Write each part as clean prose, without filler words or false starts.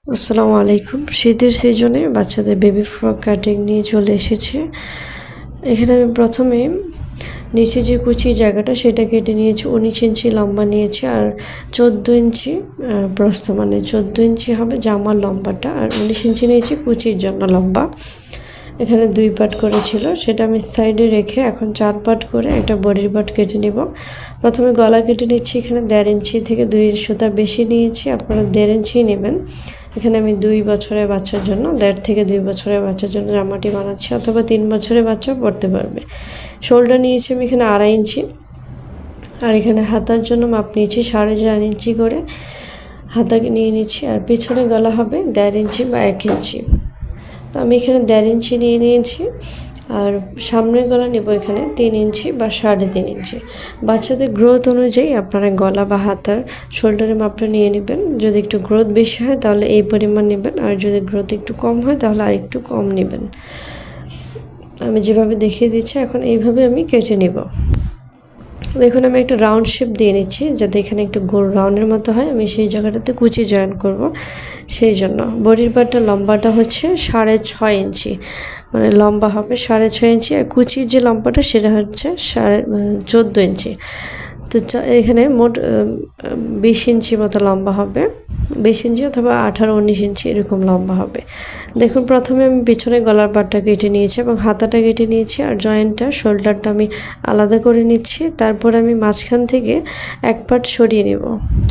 আসসালামু আলাইকুম। শীতের সিজনে বাচ্চাদের বেবি ফ্রক কাটিং নিয়ে চলে এসেছে। এখানে আমি প্রথমে নিচে যে কুচির জায়গাটা সেটা কেটে নিয়েছি, 19 ইঞ্চি লম্বা নিয়েছি আর 14 ইঞ্চি প্রস্থ, মানে 14 ইঞ্চি হবে জামার লম্বাটা, আর 19 ইঞ্চি নিয়েছি কুচির জন্য লম্বা। এখানে 2 পার্ট করেছিল, সেটা আমি সাইডে রেখে এখন 4 পার্ট করে একটা বডির পার্ট কেটে নিব। প্রথমে গলা কেটে নিচ্ছি। এখানে 1.5 ইঞ্চি থেকে 2 সুতা বেশি নিয়েছি, আপনারা 1.5 ইঞ্চি নেবেন। এখানে আমি 2 বছরের বাচ্চার জন্য, 1.5 থেকে 2 বছরের বাচ্চার জন্য জামাটি বানাচ্ছি, অথবা 3 বছরের বাচ্চা পরতে পারবে। শোল্ডার নিয়েছি আমি এখানে 2.5 ইঞ্চি, আর এখানে হাতার জন্য মাপ নিয়েছি 4.5 ইঞ্চি করে হাতাকে নিয়ে নিচ্ছি। আর পিছনে গলা হবে 1.5 ইঞ্চি বা 1 ইঞ্চি। তো আমি এখানে 1.5 ইঞ্চি নিয়ে নিয়েছি, আর সামনের গলা নেব এখানে 3 ইঞ্চি বা 3.5 ইঞ্চি। বাচ্চাদের গ্রোথ অনুযায়ী আপনারা গলা বা হাতার শোল্ডারের মাপটা নিয়ে নেবেন। যদি একটু গ্রোথ বেশি হয় তাহলে এই পরিমাণ নেবেন, আর যদি গ্রোথ একটু কম হয় তাহলে আর একটু কম নেবেন। আমি যেভাবে দেখিয়ে দিচ্ছি এখন এইভাবে আমি কেটে নেব। দেখুন আমি একটা রাউন্ড শেপ দিয়ে নিচ্ছি, যাতে এখানে একটু গোল রাউন্ডের মতো হয়। আমি সেই জায়গাটাতে কুচি জয়েন করব, সেই জন্য বডির পার্টটা লম্বাটা হচ্ছে 6.5 ইঞ্চি, মানে লম্বা হবে 6.5 ইঞ্চি, আর কুচির যে লম্বাটা সেটা হচ্ছে 14 ইঞ্চি। তো এখানে মোট 20 ইঞ্চি মতো লম্বা হবে, 20 ইঞ্চি অথবা 18-19 ইঞ্চি এরকম লম্বা হবে। দেখুন প্রথমে আমি পিছনে গলার পাটটা কেটে নিয়েছি এবং হাতাটা কেটে নিয়েছি, আর জয়েন্টটা শোল্ডারটা আমি আলাদা করে নিচ্ছি। তারপর আমি মাঝখান থেকে এক পার্ট সরিয়ে নেব।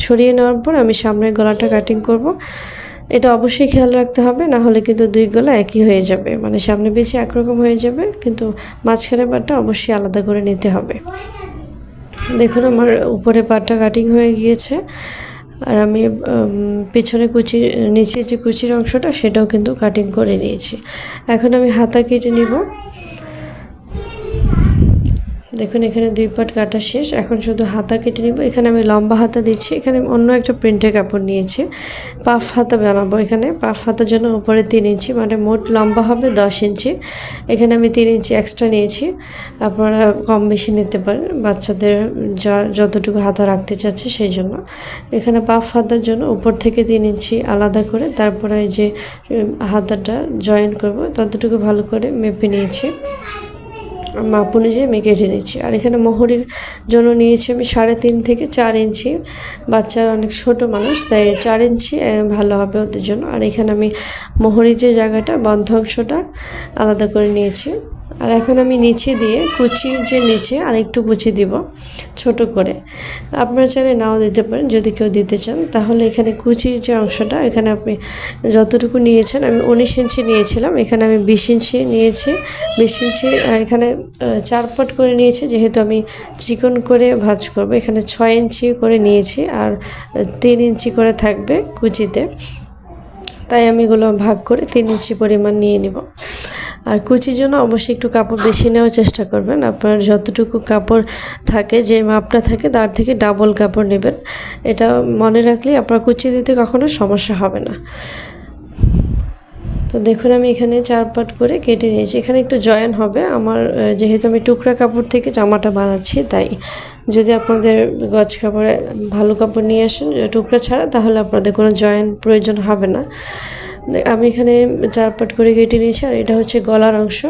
সরিয়ে নেওয়ার পর আমি সামনের গলাটা কাটিং করব। এটা অবশ্যই খেয়াল রাখতে হবে, না হলে কিন্তু 2 গলা একই হয়ে যাবে, মানে সামনে পিছে একরকম হয়ে যাবে, কিন্তু মাঝখানের পাটটা অবশ্যই আলাদা করে নিতে হবে। দেখুন আমার উপরে পাটটা কাটিং হয়ে গিয়েছে, আর আমি পিছনে কুচির নিচে যে কুচির অংশটা সেটাও কিন্তু কাটিং করে নিয়েছি। এখন আমি হাতা কেটে নিব। দেখুন এখানে 2 পার্ট কাটা শেষ, এখন শুধু হাতা কেটে নিব। এখানে আমি লম্বা হাতা দিচ্ছি, এখানে অন্য একটা প্রিন্টের কাপড় নিয়েছি, পাফ হাতা বানাবো। এখানে পাফ হাতার জন্য উপরে 3 ইঞ্চি, মানে মোট লম্বা হবে 10 ইঞ্চি। এখানে আমি 3 ইঞ্চি এক্সট্রা নিয়েছি, আপনারা কম বেশি নিতে পারেন বাচ্চাদের যতটুকু হাতা রাখতে চাচ্ছে সেই জন্য। এখানে পাফ হাতার জন্য উপর থেকে 3 ইঞ্চি আলাদা করে তারপরে যে হাতাটা জয়েন করব ততটুকু ভালো করে মেপে নিয়েছি, মাপ অনুযায়ী আমি কেটে নিচ্ছি। আর এখানে মোহরির জন্য নিয়েছি আমি 3.5 থেকে 4 ইঞ্চি। বাচ্চারা অনেক ছোট মানুষ, তাই 4 ইঞ্চি ভালো হবে ওদের জন্য। আর এখানে আমি মোহরির যে জায়গাটা বন্ধ অংশটা আলাদা করে নিয়েছি। আর এখন আমি নিচে দিয়ে কুচির যে নিচে আর একটু কুচি দিব ছোট করে। আপনারা চাইলে নাও দিতে পারেন যদি কেউ দিতে চান। তাহলে এখানে কুচির যে অংশটা, এখানে আপনি যতটুকু নিয়েছেন, আমি 19 ইঞ্চি নিয়েছিলাম, এখানে আমি 20 ইঞ্চি নিয়েছি। 20 ইঞ্চি এখানে 4 পার্ট করে নিয়েছি, যেহেতু আমি চিকন করে ভাঁজ করব। এখানে 6 ইঞ্চি করে নিয়েছি, আর 3 ইঞ্চি করে থাকবে কুচিতে, তাই আমি এগুলো ভাগ করে 3 ইঞ্চি পরিমাণ নিয়ে নিব। আর কুচির জন্য অবশ্যই একটু কাপড় বেশি নেওয়ার চেষ্টা করবেন। আপনার যতটুকু কাপড় থাকে, যে মাপটা থাকে তার থেকে ডাবল কাপড় নেবেন। এটা মনে রাখলে আপনার কুচি দিতে কখনো সমস্যা হবে না। তো দেখুন আমি এখানে 4 পার্ট করে কেটে নিয়েছি। এখানে একটু জয়েন হবে আমার, যেহেতু আমি টুকরা কাপড় থেকে জামাটা বানাচ্ছি, তাই যদি আপনাদের গজ কাপড়ে ভালো কাপড় নিয়ে আসেন টুকরা ছাড়া, তাহলে আপনাদের কোনো জয়েন প্রয়োজন হবে না। আমি এখানে 4 পার্ট করে কেটে নিয়েছি, আর এটা হচ্ছে গলার অংশ।